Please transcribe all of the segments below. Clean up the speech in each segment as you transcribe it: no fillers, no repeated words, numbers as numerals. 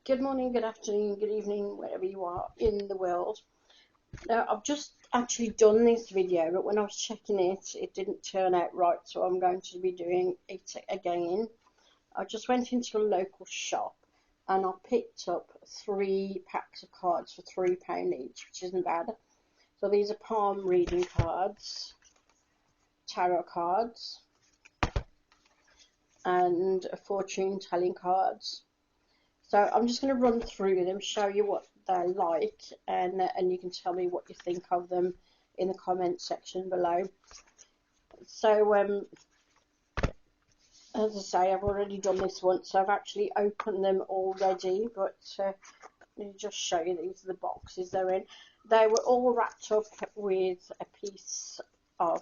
Good morning, good afternoon, good evening, wherever you are in the world. Now, I've just actually done this video, but when I was checking it, it didn't turn out right, so I'm going to be doing it again. I just went into a local shop and I picked up 3 packs of cards for £3 each, which isn't bad. So these are palm reading cards, tarot cards, and fortune telling cards. So I'm just going to run through them, show you what they're like, and you can tell me what you think of them in the comment section below. So as I say, I've already done this once, so I've actually opened them already, but let me just show you. These are the boxes they're in. They were all wrapped up with a piece of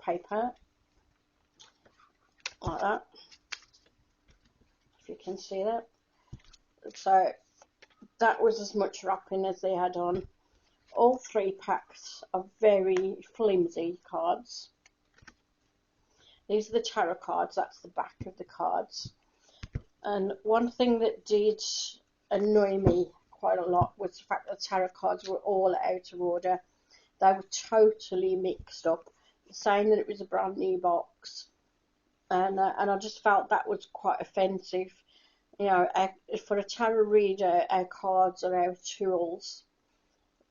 paper like that, if you can see that. So that was as much wrapping as they had on. All 3 packs are very flimsy cards. These are the tarot cards, that's the back of the cards. And one thing that did annoy me quite a lot was the fact that the tarot cards were all out of order. They were totally mixed up, saying that it was a brand new box. And I just felt that was quite offensive. You know, for a tarot reader, our cards are our tools.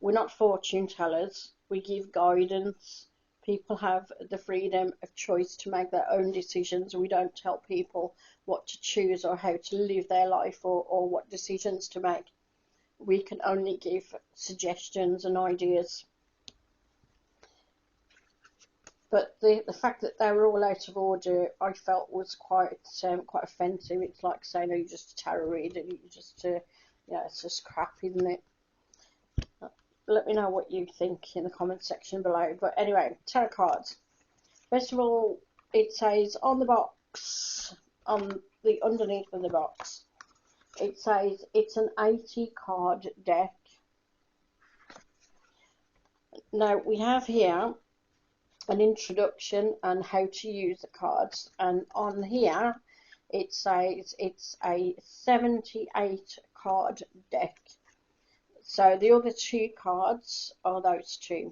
We're not fortune tellers. We give guidance. People have the freedom of choice to make their own decisions. We don't tell people what to choose or how to live their life or what decisions to make. We can only give suggestions and ideas. But the fact that they were all out of order, I felt was quite offensive. It's like saying, "Oh, you're just a tarot reader. You just yeah, it's just crap, isn't it?" Let me know what you think in the comment section below. But anyway, tarot cards. First of all, it says on the box, on the underneath of the box, it says it's an 80 card deck. Now we have here an introduction and how to use the cards, and on here it says it's a 78 card deck. So the other 2 cards are those 2.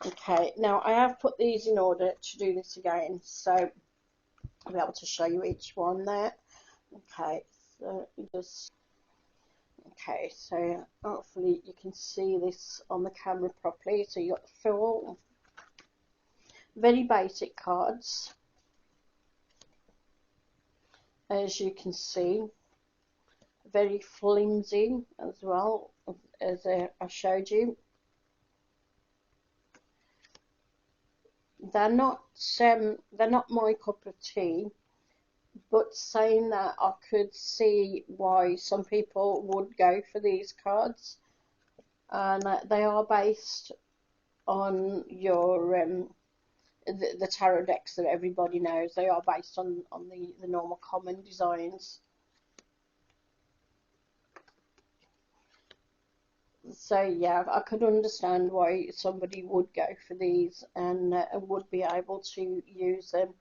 Okay, now I have put these in order to do this again, so I'll be able to show you each one there. Okay, so so hopefully you can see this on the camera properly. So you got the full, very basic cards, as you can see, very flimsy as well, as I showed you. They're not my cup of tea, but saying that, I could see why some people would go for these cards, and they are based on your the tarot decks that everybody knows. They are based on the normal common designs. So yeah, I could understand why somebody would go for these and would be able to use them.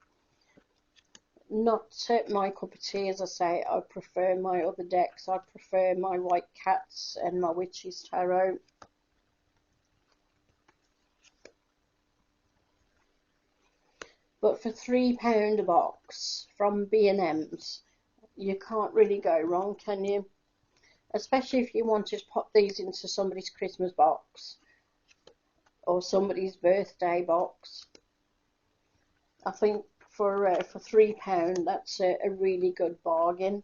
Not my cup of tea, as I say. I prefer my other decks. I prefer my White Cats and my Witches Tarot. But for £3 a box from B&M's, you can't really go wrong, can you? Especially if you want to pop these into somebody's Christmas box or somebody's birthday box. I think for £3, that's a really good bargain.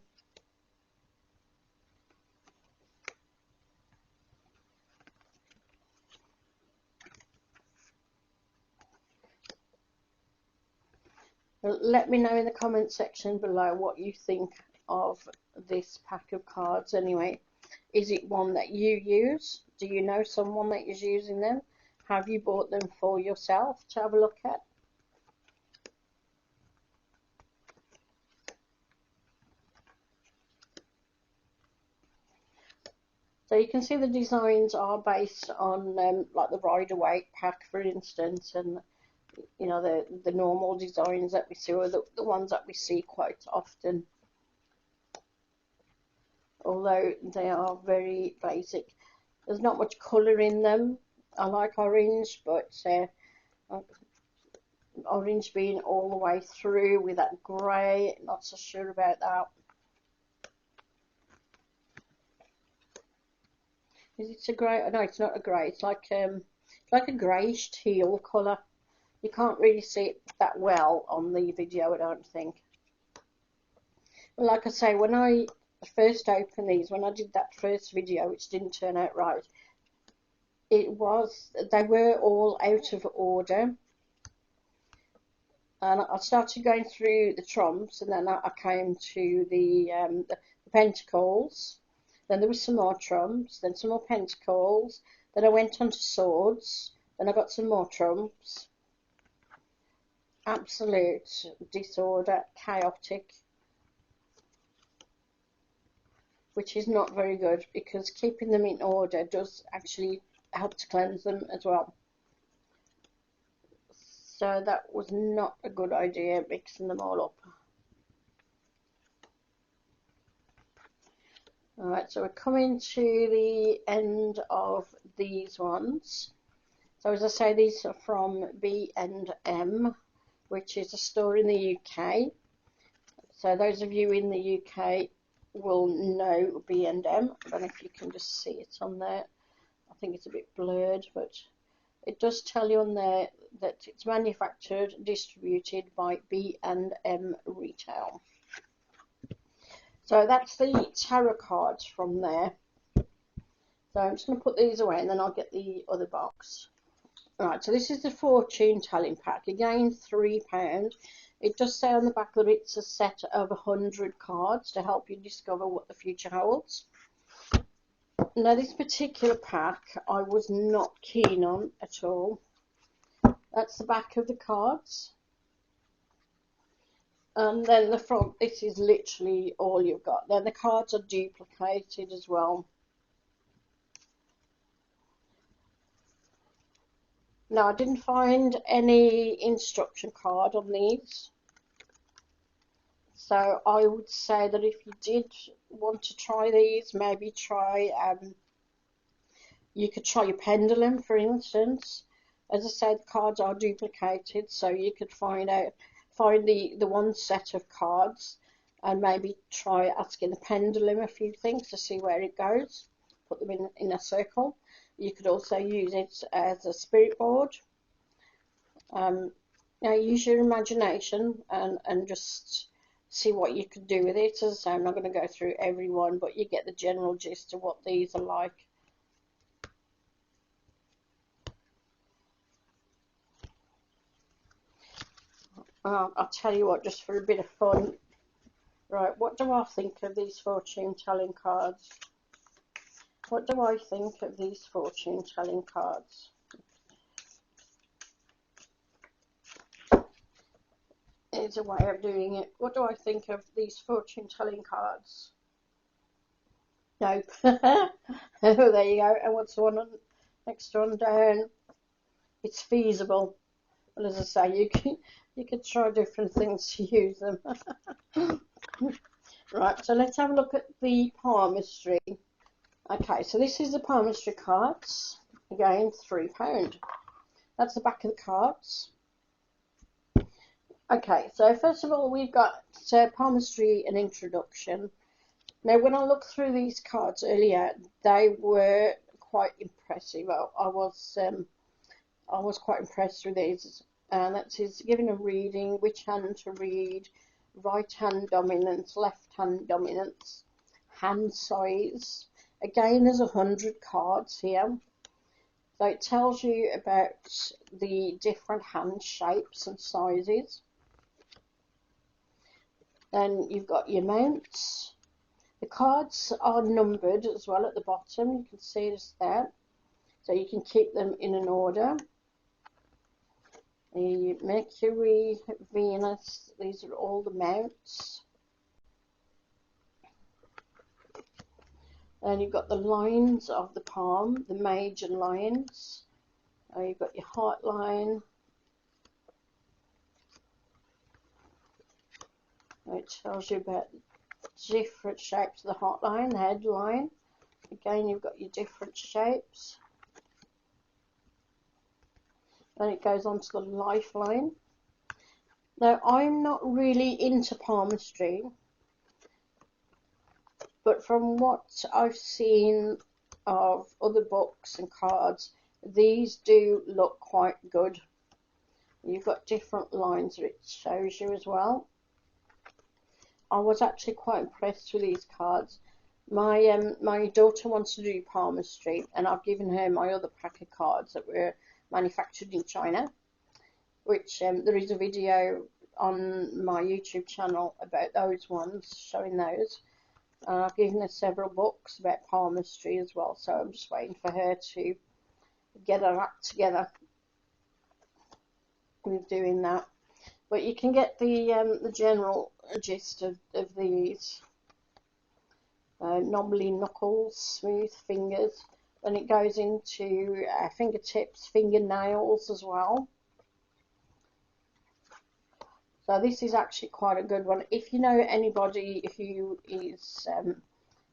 Let me know in the comment section below what you think of this pack of cards anyway. Is it one that you use? Do you know someone that is using them? Have you bought them for yourself to have a look at? So you can see the designs are based on like the Rider-Waite pack, for instance, and you know, the normal designs that we see, or the ones that we see quite often. although they are very basic. There's not much colour in them. I like orange, but orange being all the way through with that grey, not so sure about that. Is it a grey? No, it's not a grey. It's like a greyish teal colour. You can't really see it that well on the video, I don't think. But like I say, when I first opened these, when I did that first video, which didn't turn out right, they were all out of order. And I started going through the trumps, and then I came to the pentacles. Then there was some more trumps, then some more pentacles. Then I went on to swords. Then I got some more trumps. Absolute disorder, chaotic, which is not very good, because keeping them in order does actually help to cleanse them as well. So that was not a good idea, mixing them all up. Alright, so we're coming to the end of these ones. So as I say, these are from B&M, which is a store in the UK. So those of you in the UK will know B&M. I don't know if you can just see it on there. I think it's a bit blurred, but it does tell you on there that it's manufactured, distributed by B&M Retail. So that's the tarot cards from there. So I'm just going to put these away, and then I'll get the other box. Right, so this is the fortune telling pack. Again, £3. It does say on the back that it's a set of 100 cards to help you discover what the future holds. Now, this particular pack I was not keen on at all. That's the back of the cards. And then the front, this is literally all you've got. Then the cards are duplicated as well. Now, I didn't find any instruction card on these. So I would say that if you did want to try these, maybe try, you could try your pendulum, for instance. As I said, the cards are duplicated, so you could find the one set of cards and maybe try asking the pendulum a few things to see where it goes. Put them in a circle. You could also use it as a spirit board. Now use your imagination and just see what you could do with it. As I say, I'm not going to go through every one, but you get the general gist of what these are like. I'll tell you what, just for a bit of fun. Right, what do I think of these fortune telling cards? What do I think of these fortune telling cards? Here's a way of doing it. What do I think of these fortune telling cards? Nope. Oh, there you go. And what's the one on, next one down? It's feasible. Well, as I say, you could try different things to use them. Right, so let's have a look at the palmistry. Okay, so this is the palmistry cards. Again, £3. That's the back of the cards. Okay, so first of all, we've got palmistry and introduction. Now, when I looked through these cards earlier, they were quite impressive. I was quite impressed with these. And that is giving a reading, which hand to read, right hand dominance, left hand dominance, hand size. Again, there's 100 cards here. So it tells you about the different hand shapes and sizes. Then you've got your mounts. The cards are numbered as well at the bottom. You can see this there. So you can keep them in an order. The Mercury, Venus, these are all the mounts. And you've got the lines of the palm, the major lines. You've got your heart line. It tells you about different shapes of the heart line, the head line. Again, you've got your different shapes. Then it goes on to the lifeline. Now, I'm not really into palmistry, but from what I've seen of other books and cards, these do look quite good. You've got different lines that it shows you as well. I was actually quite impressed with these cards. My daughter wants to do palmistry, and I've given her my other pack of cards that were manufactured in China, which there is a video on my YouTube channel about those ones, showing those. I've given her several books about palmistry as well, so I'm just waiting for her to get her act together with doing that. But you can get the general gist of these. Normally knuckles, smooth fingers, then it goes into fingertips, fingernails as well. So this is actually quite a good one. If you know anybody who is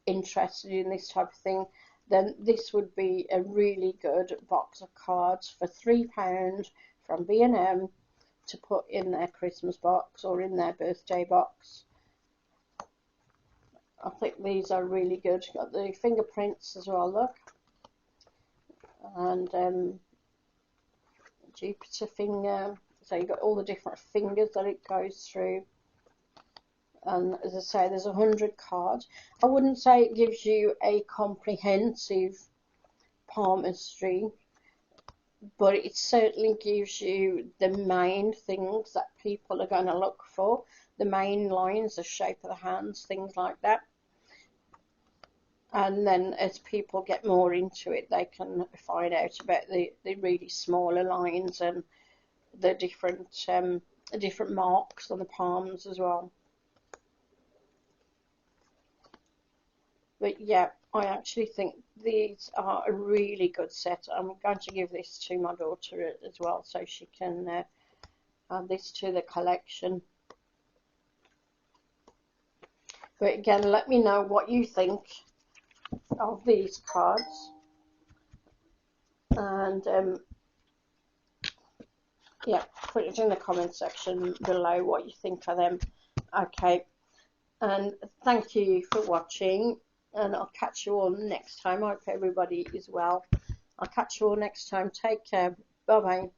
interested in this type of thing, then this would be a really good box of cards for £3 from B&M to put in their Christmas box or in their birthday box. I think these are really good. Got the fingerprints as well, look. And Jupiter finger. So you've got all the different fingers that it goes through. And as I say, there's 100 cards. I wouldn't say it gives you a comprehensive palmistry, but it certainly gives you the main things that people are going to look for, the main lines, the shape of the hands, things like that. And then as people get more into it, they can find out about the really smaller lines and the different marks on the palms as well. But yeah, I actually think these are a really good set. I'm going to give this to my daughter as well, so she can add this to the collection. But again, let me know what you think of these cards, and yeah, put it in the comment section below what you think of them. Okay, and thank you for watching, and I'll catch you all next time. I hope everybody is well. I'll catch you all next time. Take care. Bye bye.